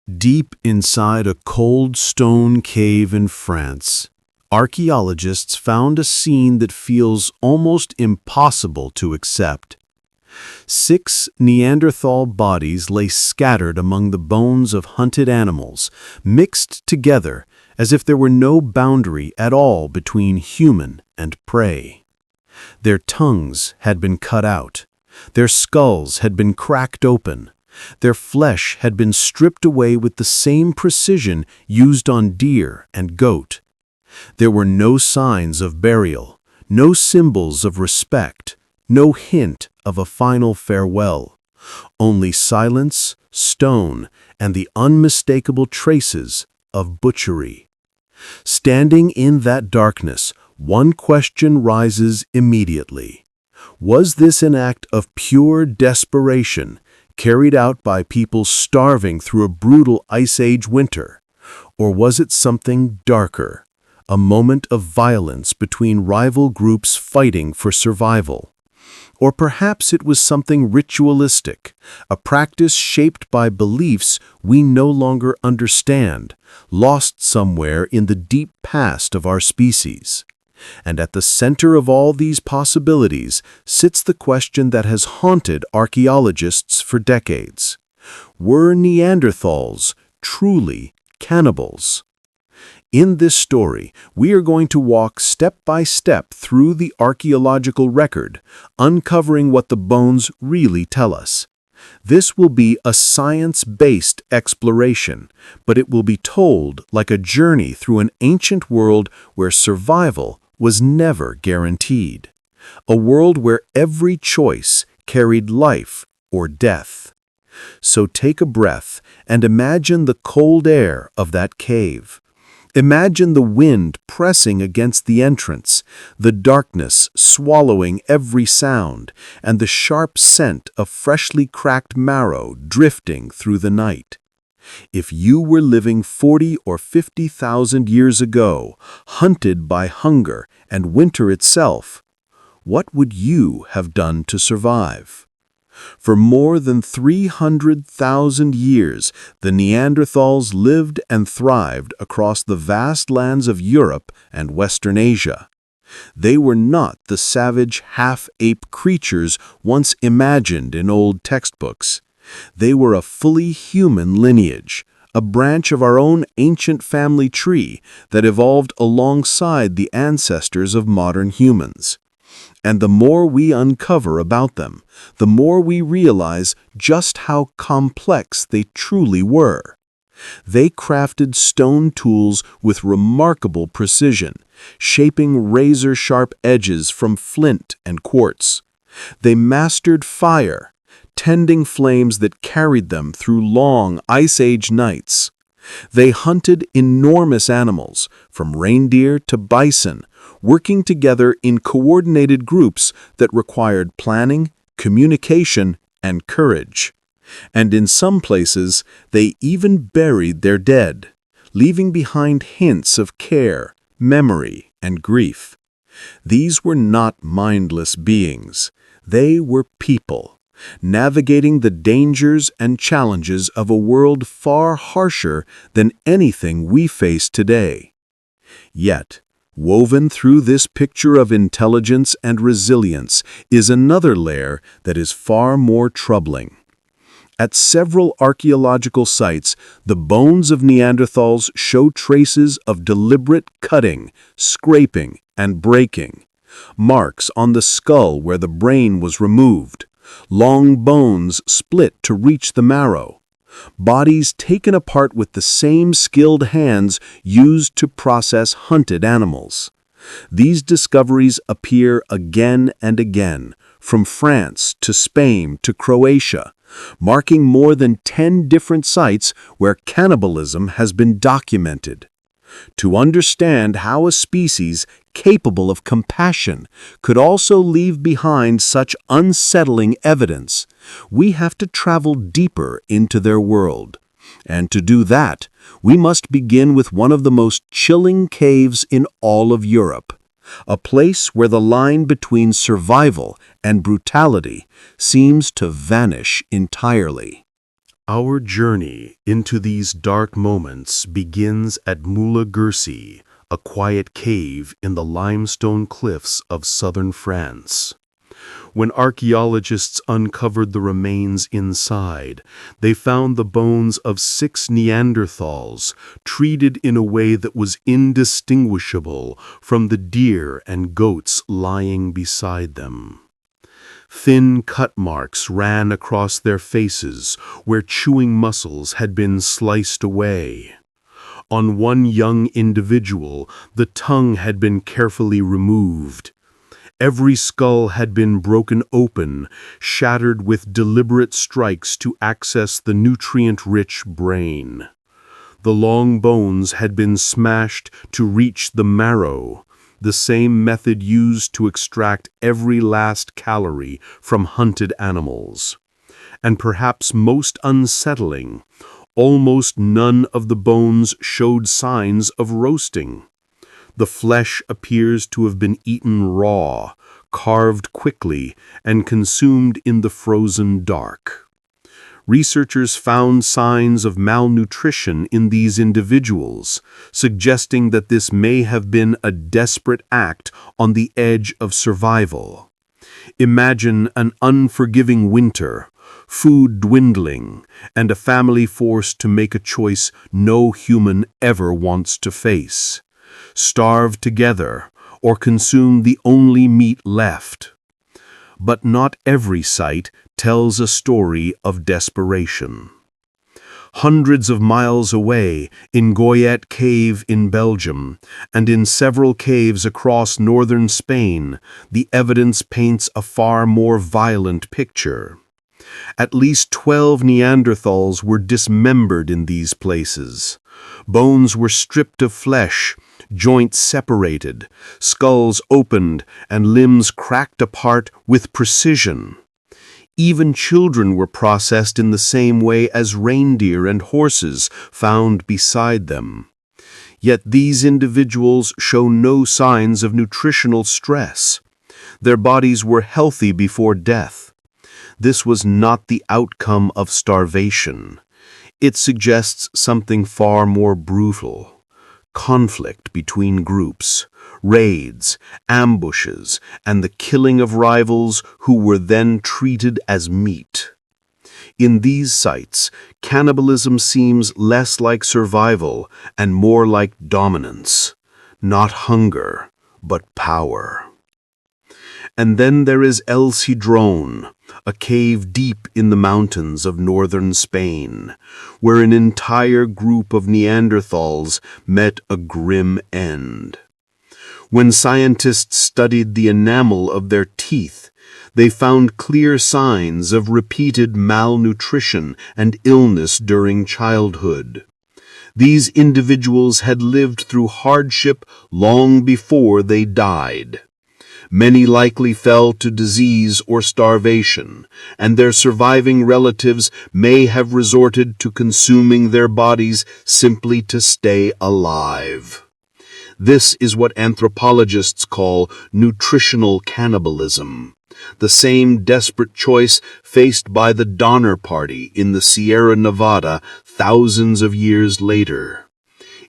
Deep inside a cold stone cave in France, archaeologists found a scene that feels almost impossible to accept. 6 Neanderthal bodies lay scattered among the bones of hunted animals, mixed together as if there were no boundary at all between human and prey. Their tongues had been cut out, their skulls had been cracked open, their flesh had been stripped away with the same precision used on deer and goat. There were no signs of burial, no symbols of respect, no hint of a final farewell. Only silence, stone, and the unmistakable traces of butchery. Standing in that darkness, one question rises immediately. Was this an act of pure desperation, carried out by people starving through a brutal Ice Age winter? Or was it something darker, a moment of violence between rival groups fighting for survival? Or perhaps it was something ritualistic, a practice shaped by beliefs we no longer understand, lost somewhere in the deep past of our species. And at the center of all these possibilities sits the question that has haunted archaeologists for decades. Were Neanderthals truly cannibals? In this story, we are going to walk step by step through the archaeological record, uncovering what the bones really tell us. This will be a science-based exploration, but it will be told like a journey through an ancient world where survival was never guaranteed. A world where every choice carried life or death. So take a breath and imagine the cold air of that cave. Imagine the wind pressing against the entrance, the darkness swallowing every sound, and the sharp scent of freshly cracked marrow drifting through the night. If you were living 40 or 50,000 years ago, hunted by hunger and winter itself, what would you have done to survive? For more than 300,000 years, the Neanderthals lived and thrived across the vast lands of Europe and Western Asia. They were not the savage half-ape creatures once imagined in old textbooks. They were a fully human lineage, a branch of our own ancient family tree that evolved alongside the ancestors of modern humans. And the more we uncover about them, the more we realize just how complex they truly were. They crafted stone tools with remarkable precision, shaping razor-sharp edges from flint and quartz. They mastered fire, tending flames that carried them through long Ice Age nights. They hunted enormous animals, from reindeer to bison, working together in coordinated groups that required planning, communication, and courage. And in some places, they even buried their dead, leaving behind hints of care, memory, and grief. These were not mindless beings. They were people, navigating the dangers and challenges of a world far harsher than anything we face today. Yet, woven through this picture of intelligence and resilience is another layer that is far more troubling. At several archaeological sites, the bones of Neanderthals show traces of deliberate cutting, scraping, and breaking. Marks on the skull where the brain was removed. Long bones split to reach the marrow. Bodies taken apart with the same skilled hands used to process hunted animals. These discoveries appear again and again, from France to Spain to Croatia, marking more than 10 different sites where cannibalism has been documented. To understand how a species capable of compassion could also leave behind such unsettling evidence, we have to travel deeper into their world. And to do that, we must begin with one of the most chilling caves in all of Europe, a place where the line between survival and brutality seems to vanish entirely. Our journey into these dark moments begins at Moula-Guercy, a quiet cave in the limestone cliffs of southern France. When archaeologists uncovered the remains inside, they found the bones of 6 Neanderthals, treated in a way that was indistinguishable from the deer and goats lying beside them. Thin cut marks ran across their faces where chewing muscles had been sliced away. On one young individual, the tongue had been carefully removed. Every skull had been broken open, shattered with deliberate strikes to access the nutrient-rich brain. The long bones had been smashed to reach the marrow, the same method used to extract every last calorie from hunted animals. And perhaps most unsettling, almost none of the bones showed signs of roasting. The flesh appears to have been eaten raw, carved quickly, and consumed in the frozen dark. Researchers found signs of malnutrition in these individuals, suggesting that this may have been a desperate act on the edge of survival. Imagine an unforgiving winter, food dwindling, and a family forced to make a choice no human ever wants to face: starve together or consume the only meat left. But not every site tells a story of desperation. Hundreds of miles away, in Goyet cave in Belgium, and in several caves across northern Spain, the evidence paints a far more violent picture. At least 12 Neanderthals were dismembered in these places. Bones were stripped of flesh, joints separated, skulls opened, and limbs cracked apart with precision. Even children were processed in the same way as reindeer and horses found beside them. Yet these individuals show no signs of nutritional stress. Their bodies were healthy before death. This was not the outcome of starvation. It suggests something far more brutal: conflict between groups, raids, ambushes, and the killing of rivals who were then treated as meat. In these sites, cannibalism seems less like survival and more like dominance, not hunger, but power. And then there is El Sidrón, a cave deep in the mountains of northern Spain, where an entire group of Neanderthals met a grim end. When scientists studied the enamel of their teeth, they found clear signs of repeated malnutrition and illness during childhood. These individuals had lived through hardship long before they died. Many likely fell to disease or starvation, and their surviving relatives may have resorted to consuming their bodies simply to stay alive. This is what anthropologists call nutritional cannibalism, the same desperate choice faced by the Donner Party in the Sierra Nevada thousands of years later.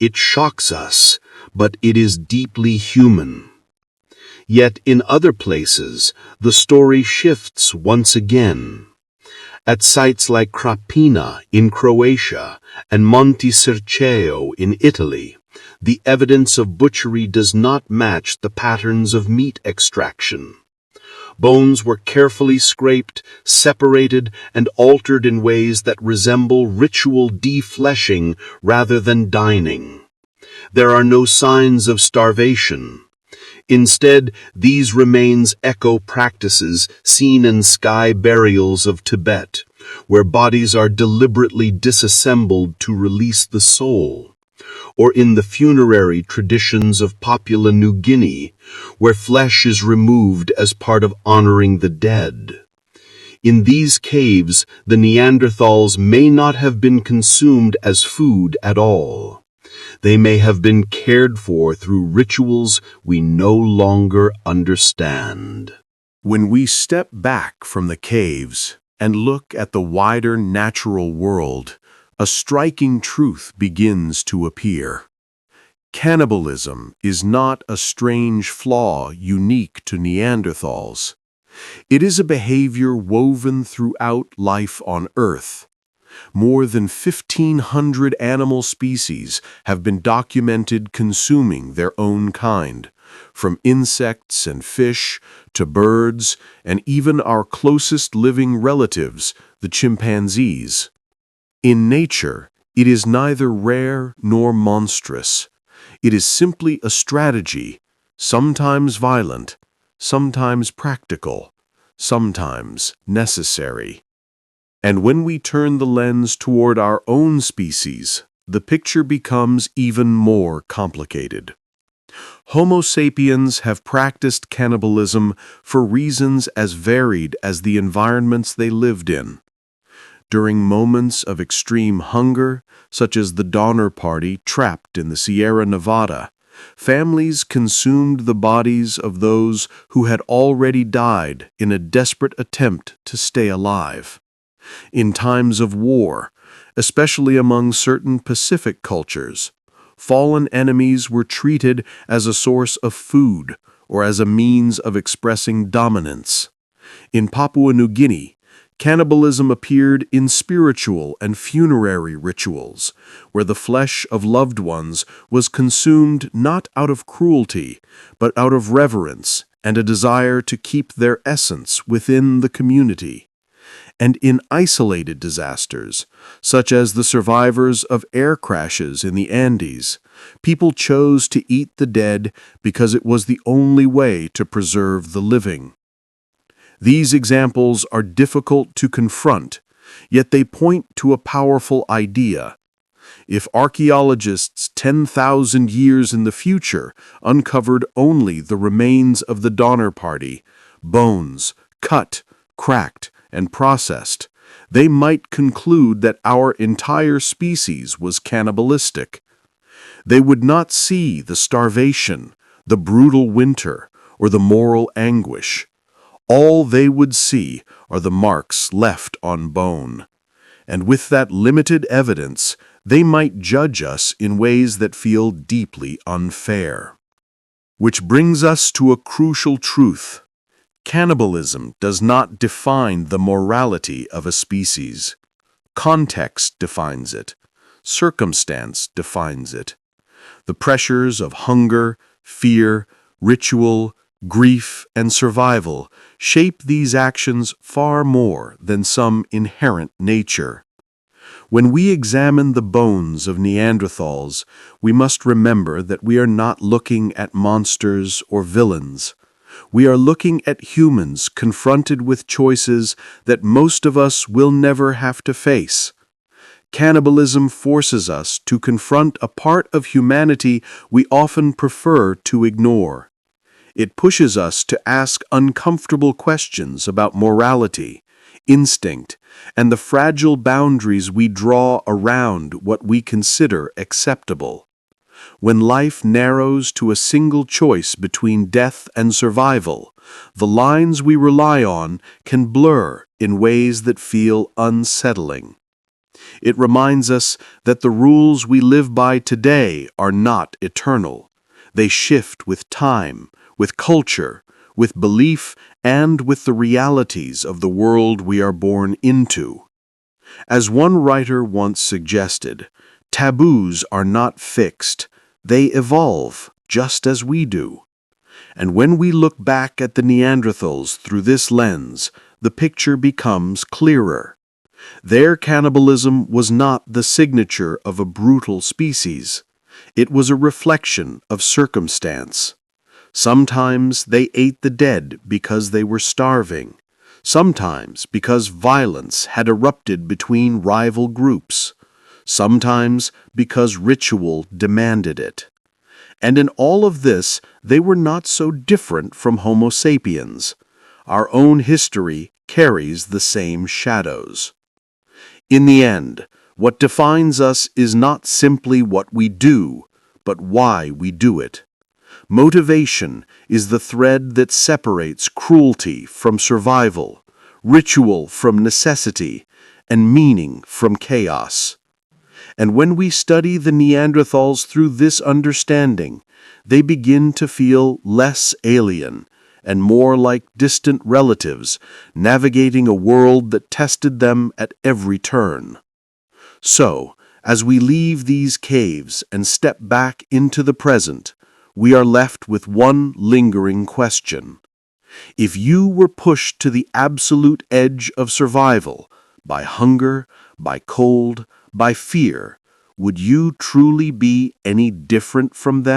It shocks us, but it is deeply human. Yet in other places, the story shifts once again. At sites like Krapina in Croatia and Monte Circeo in Italy, the evidence of butchery does not match the patterns of meat extraction. Bones were carefully scraped, separated, and altered in ways that resemble ritual defleshing rather than dining. There are no signs of starvation. Instead, these remains echo practices seen in sky burials of Tibet, where bodies are deliberately disassembled to release the soul, or in the funerary traditions of Papua New Guinea, where flesh is removed as part of honoring the dead. In these caves, the Neanderthals may not have been consumed as food at all. They may have been cared for through rituals we no longer understand. When we step back from the caves, and look at the wider natural world, a striking truth begins to appear. Cannibalism is not a strange flaw unique to Neanderthals. It is a behavior woven throughout life on Earth. More than 1,500 animal species have been documented consuming their own kind, from insects and fish to birds and even our closest living relatives, the chimpanzees. In nature, it is neither rare nor monstrous. It is simply a strategy, sometimes violent, sometimes practical, sometimes necessary. And when we turn the lens toward our own species, the picture becomes even more complicated. Homo sapiens have practiced cannibalism for reasons as varied as the environments they lived in. During moments of extreme hunger, such as the Donner Party trapped in the Sierra Nevada, families consumed the bodies of those who had already died in a desperate attempt to stay alive. In times of war, especially among certain Pacific cultures, fallen enemies were treated as a source of food or as a means of expressing dominance. In Papua New Guinea, cannibalism appeared in spiritual and funerary rituals, where the flesh of loved ones was consumed not out of cruelty, but out of reverence and a desire to keep their essence within the community. And in isolated disasters, such as the survivors of air crashes in the Andes, people chose to eat the dead because it was the only way to preserve the living. These examples are difficult to confront, yet they point to a powerful idea. If archaeologists 10,000 years in the future uncovered only the remains of the Donner Party, bones, cut, cracked, and processed, they might conclude that our entire species was cannibalistic. They would not see the starvation, the brutal winter, or the moral anguish. All they would see are the marks left on bone. And with that limited evidence, they might judge us in ways that feel deeply unfair. Which brings us to a crucial truth. Cannibalism does not define the morality of a species. Context defines it. Circumstance defines it. The pressures of hunger, fear, ritual, grief, and survival shape these actions far more than some inherent nature. When we examine the bones of Neanderthals, we must remember that we are not looking at monsters or villains. We are looking at humans confronted with choices that most of us will never have to face. Cannibalism forces us to confront a part of humanity we often prefer to ignore. It pushes us to ask uncomfortable questions about morality, instinct, and the fragile boundaries we draw around what we consider acceptable. When life narrows to a single choice between death and survival, the lines we rely on can blur in ways that feel unsettling. It reminds us that the rules we live by today are not eternal. They shift with time, with culture, with belief, and with the realities of the world we are born into. As one writer once suggested, taboos are not fixed. They evolve, just as we do. And when we look back at the Neanderthals through this lens, the picture becomes clearer. Their cannibalism was not the signature of a brutal species. It was a reflection of circumstance. Sometimes they ate the dead because they were starving. Sometimes because violence had erupted between rival groups. Sometimes because ritual demanded it. And in all of this, they were not so different from Homo sapiens. Our own history carries the same shadows. In the end, what defines us is not simply what we do, but why we do it. Motivation is the thread that separates cruelty from survival, ritual from necessity, and meaning from chaos. And when we study the Neanderthals through this understanding, they begin to feel less alien and more like distant relatives navigating a world that tested them at every turn. So, as we leave these caves and step back into the present, we are left with one lingering question. If you were pushed to the absolute edge of survival, by hunger, by cold, by fear, would you truly be any different from them?